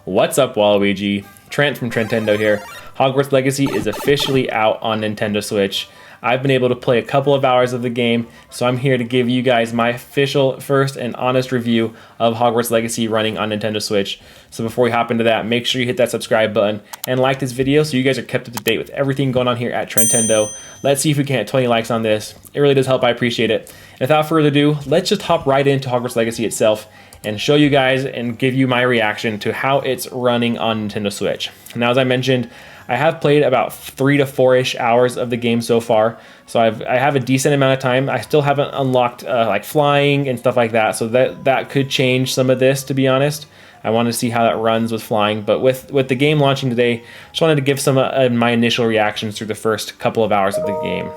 What's up, Waluigi? Trent from Trentendo here. Hogwarts Legacy is officially out on Nintendo Switch. I've been able to play a couple of hours of the game, so I'm here to give you guys my official, first, and honest review of Hogwarts Legacy running on Nintendo Switch. So before we hop into that, make sure you hit that subscribe button and like this video so you guys are kept up to date with everything going on here at Trentendo. Let's see if we can hit 20 likes on this. It really does help, I appreciate it. And without further ado, let's just hop right into Hogwarts Legacy itself and show you guys and give you my reaction to how it's running on Nintendo Switch. Now, as I mentioned, I have played about 3 to 4-ish hours of the game so far, so I have a decent amount of time. I still haven't unlocked like flying and stuff like that, so that could change some of this, to be honest. I want to see how that runs with flying, but with the game launching today, just wanted to give some my initial reactions through the first couple of hours of the game.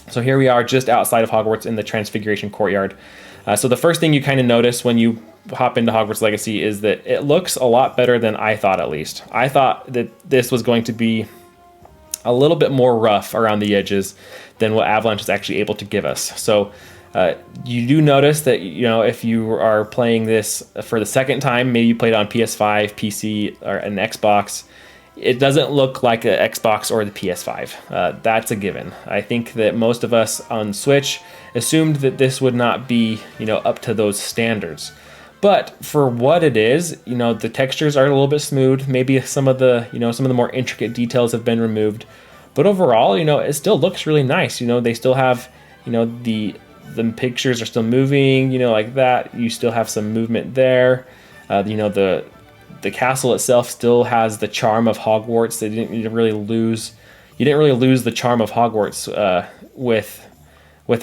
So here we are just outside of Hogwarts in the Transfiguration Courtyard. So the first thing you kind of notice when you hop into Hogwarts Legacy is that it looks a lot better than I thought, at least. I thought that this was going to be a little bit more rough around the edges than what Avalanche is actually able to give us. So you do notice that, you know, if you are playing this for the second time, maybe you played it on PS5, PC, or an Xbox, it doesn't look like an Xbox or the PS5. That's a given. I think that most of us on Switch assumed that this would not be, you know, up to those standards. But for what it is, you know, the textures are a little bit smooth. Maybe some of the more intricate details have been removed. But overall, you know, it still looks really nice. You know, they still have, you know, the pictures are still moving, you know, like that. You still have some movement there. You know, the castle itself still has the charm of Hogwarts. You didn't really lose the charm of Hogwarts with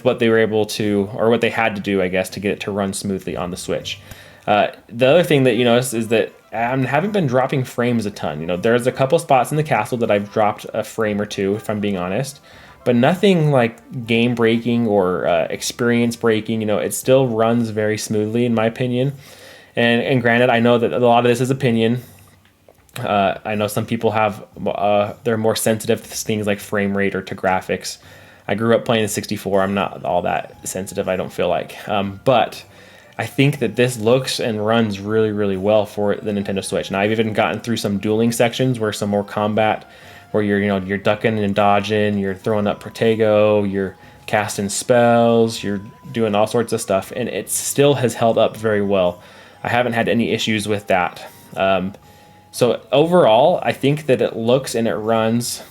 what they were able to, or what they had to do, I guess, to get it to run smoothly on the Switch. The other thing that you notice is that I haven't been dropping frames a ton. You know, there's a couple spots in the castle that I've dropped a frame or two, if I'm being honest, but nothing like game breaking or experience breaking. You know, it still runs very smoothly, in my opinion. And granted, I know that a lot of this is opinion. I know some people have they're more sensitive to things like frame rate or to graphics. I grew up playing the 64. I'm not all that sensitive, I don't feel like. But I think that this looks and runs really, really well for the Nintendo Switch. And I've even gotten through some dueling sections where some more combat, where you're ducking and dodging, you're throwing up Protego, you're casting spells, you're doing all sorts of stuff, and it still has held up very well. I haven't had any issues with that. So overall, I think that it looks and it runs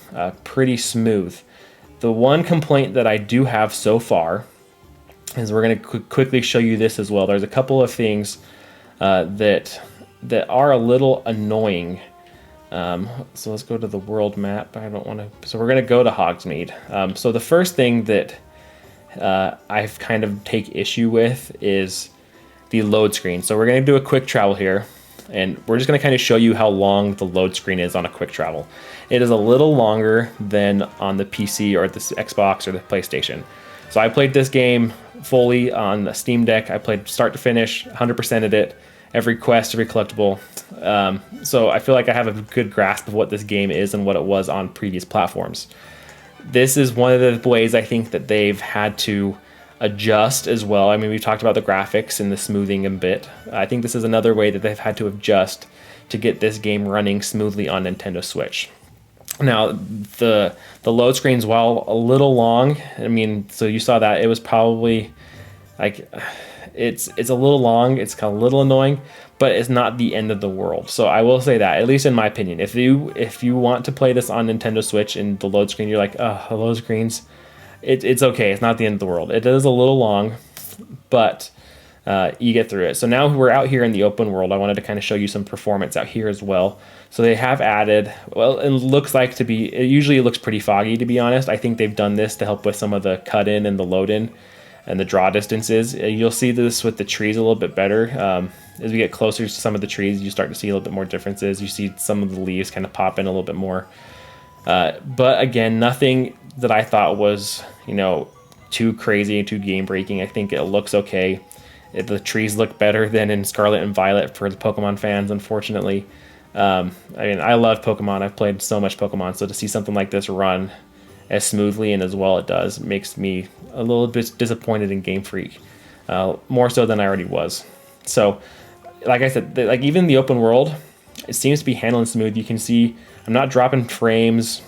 pretty smooth. The one complaint that I do have so far is we're going to quickly show you this as well. There's a couple of things that are a little annoying. So let's go to the world map. I don't want to. So we're going to go to Hogsmeade. So the first thing that I've kind of take issue with is the load screen. So we're going to do a quick travel here, and we're just going to kind of show you how long the load screen is on a quick travel. It is a little longer than on the PC or the Xbox or the PlayStation. So I played this game fully on the Steam Deck. I played start to finish, 100%ed it, every quest, every collectible. So I feel like I have a good grasp of what this game is and what it was on previous platforms. This is one of the ways I think that they've had to adjust as well. I mean, we've talked about the graphics and the smoothing a bit. I think this is another way that they've had to adjust to get this game running smoothly on Nintendo Switch. Now, the load screens, while a little long, I mean, so you saw that it was probably like it's a little long, it's kind of a little annoying, but it's not the end of the world. So I will say that, at least in my opinion, if you want to play this on Nintendo Switch and the load screen, you're like, oh, the load screens, it's okay. It's not the end of the world. It is a little long, but you get through it. So now we're out here in the open world. I wanted to kind of show you some performance out here as well. So they have added, well, it looks like to be, it usually looks pretty foggy, to be honest. I think they've done this to help with some of the cut in and the load in and the draw distances. You'll see this with the trees a little bit better. As we get closer to some of the trees, you start to see a little bit more differences. You see some of the leaves kind of pop in a little bit more. But again, nothing that I thought was, you know, too crazy and too game breaking. I think it looks okay. The trees look better than in Scarlet and Violet for the Pokemon fans, unfortunately. I mean, I love Pokemon. I've played so much Pokemon, so to see something like this run as smoothly and as well it does makes me a little bit disappointed in Game Freak, more so than I already was. So, like I said, like even the open world, it seems to be handling smooth. You can see I'm not dropping frames.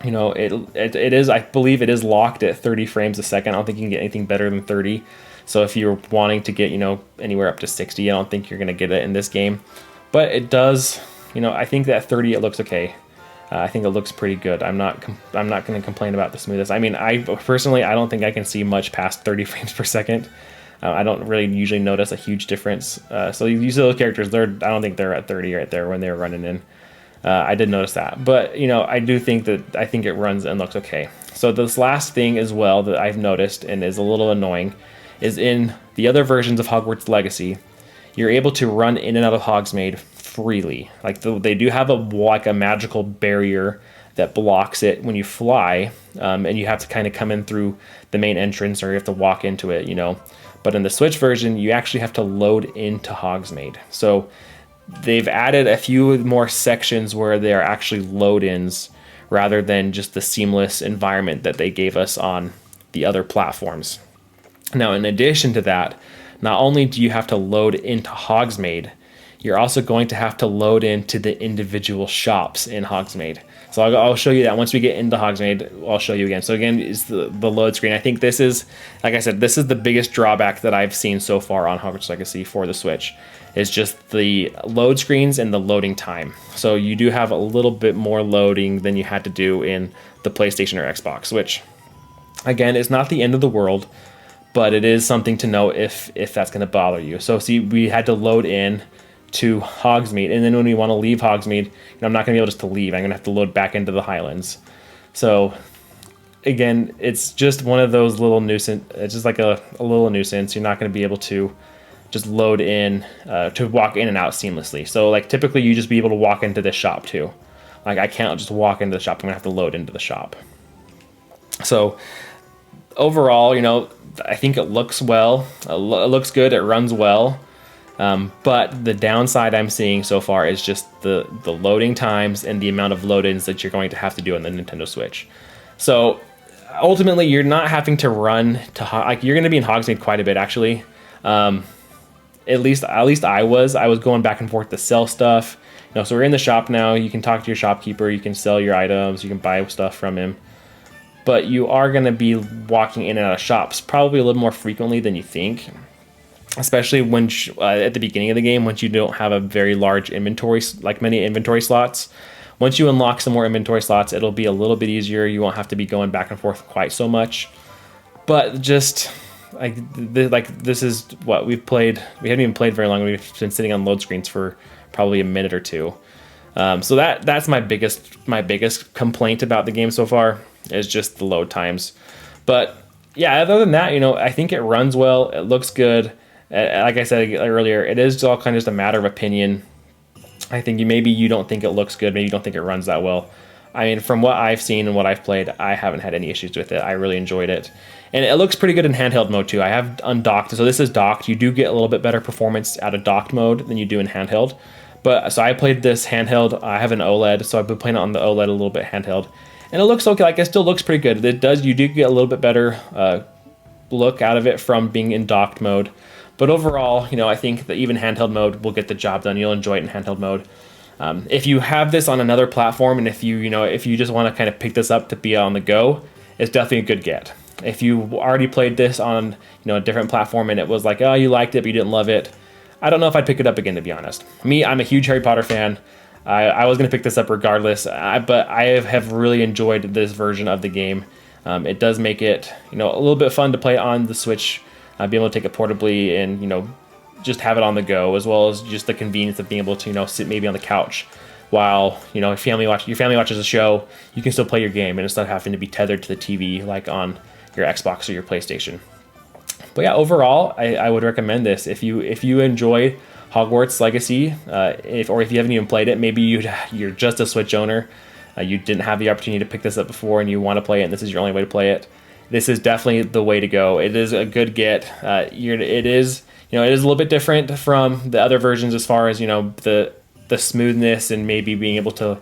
You know, it is, I believe it is locked at 30 frames a second. I don't think you can get anything better than 30. So if you're wanting to get, you know, anywhere up to 60, I don't think you're going to get it in this game. But it does, you know, I think that 30, it looks okay. I think it looks pretty good. I'm not going to complain about the smoothness. I mean, I personally, I don't think I can see much past 30 frames per second. I don't really usually notice a huge difference. So you see those characters, I don't think they're at 30 right there when they were running in. I did notice that, but you know, I think it runs and looks okay. So this last thing as well that I've noticed and is a little annoying is in the other versions of Hogwarts Legacy, you're able to run in and out of Hogsmeade freely. Like they do have a magical barrier that blocks it when you fly, and you have to kind of come in through the main entrance or you have to walk into it, you know. But in the Switch version, you actually have to load into Hogsmeade. So they've added a few more sections where they are actually load-ins rather than just the seamless environment that they gave us on the other platforms. Now, in addition to that, not only do you have to load into Hogsmeade, you're also going to have to load into the individual shops in Hogsmeade. So I'll show you that once we get into Hogsmeade. I'll show you again. So again, is the load screen. I think this is, like I said, this is the biggest drawback that I've seen so far on Hogwarts Legacy for the Switch. Is just the load screens and the loading time. So you do have a little bit more loading than you had to do in the PlayStation or Xbox, which again is not the end of the world, but it is something to know if that's going to bother you. So see, we had to load in to Hogsmeade, and then when we want to leave Hogsmeade, you know, I'm not going to be able just to leave. I'm going to have to load back into the Highlands. So again, it's just one of those little nuisance. It's just like a little nuisance. You're not going to be able to just load in to walk in and out seamlessly. So like typically you just be able to walk into this shop too. Like I can't just walk into the shop. I'm gonna have to load into the shop. So overall, you know, I think it looks well. It looks good. It runs well. But the downside I'm seeing so far is just the loading times and the amount of load-ins that you're going to have to do on the Nintendo Switch. So ultimately, you're not having to run to like you're going to be in Hogsmeade quite a bit actually. At least I was going back and forth to sell stuff. You know, so we're in the shop now. You can talk to your shopkeeper. You can sell your items. You can buy stuff from him. But you are going to be walking in and out of shops probably a little more frequently than you think. Especially when at the beginning of the game, once you don't have a very large inventory, like many inventory slots. Once you unlock some more inventory slots, it'll be a little bit easier. You won't have to be going back and forth quite so much. But just this is what we've played. We haven't even played very long. We've been sitting on load screens for probably a minute or two. So that's my biggest complaint about the game so far is just the load times. But yeah, other than that, you know, I think it runs well. It looks good. Like I said earlier, it is all kind of just a matter of opinion. I think maybe you don't think it looks good. Maybe you don't think it runs that well. I mean, from what I've seen and what I've played, I haven't had any issues with it. I really enjoyed it. And it looks pretty good in handheld mode too. I have undocked, so this is docked. You do get a little bit better performance out of docked mode than you do in handheld. But so I played this handheld. I have an OLED, so I've been playing it on the OLED a little bit handheld. And it looks okay, like it still looks pretty good. You do get a little bit better look out of it from being in docked mode. But overall, you know, I think that even handheld mode will get the job done. You'll enjoy it in handheld mode. If you have this on another platform, and if you just want to kind of pick this up to be on the go, it's definitely a good get. If you already played this on a different platform and it was like, oh, you liked it but you didn't love it, I don't know if I'd pick it up again, to be honest. Me, I'm a huge Harry Potter fan. I was going to pick this up regardless, but I have really enjoyed this version of the game. It does make it a little bit fun to play on the Switch, be able to take it portably and just have it on the go, as well as just the convenience of being able to sit maybe on the couch while your family watches a show. You can still play your game and instead of having to be tethered to the TV like on your Xbox or your PlayStation. But yeah, overall, I would recommend this if you enjoy Hogwarts Legacy, or if you haven't even played it, maybe you're just a Switch owner, you didn't have the opportunity to pick this up before and you want to play it and this is your only way to play it. This is definitely the way to go. It is a good get. It is a little bit different from the other versions as far as the smoothness and maybe being able to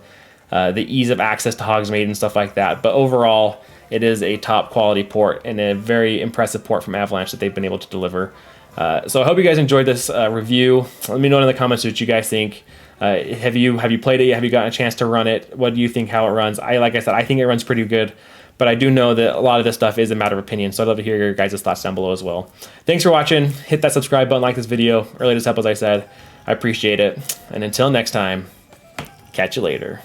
the ease of access to Hogsmeade and stuff like that. But overall, it is a top quality port and a very impressive port from Avalanche that they've been able to deliver. So I hope you guys enjoyed this review. Let me know in the comments what you guys think. Have you played it yet? Have you gotten a chance to run it? What do you think how it runs? Like I said, I think it runs pretty good, but I do know that a lot of this stuff is a matter of opinion, so I'd love to hear your guys' thoughts down below as well. Thanks for watching. Hit that subscribe button, like this video. Early this up, as I said. I appreciate it. And until next time, catch you later.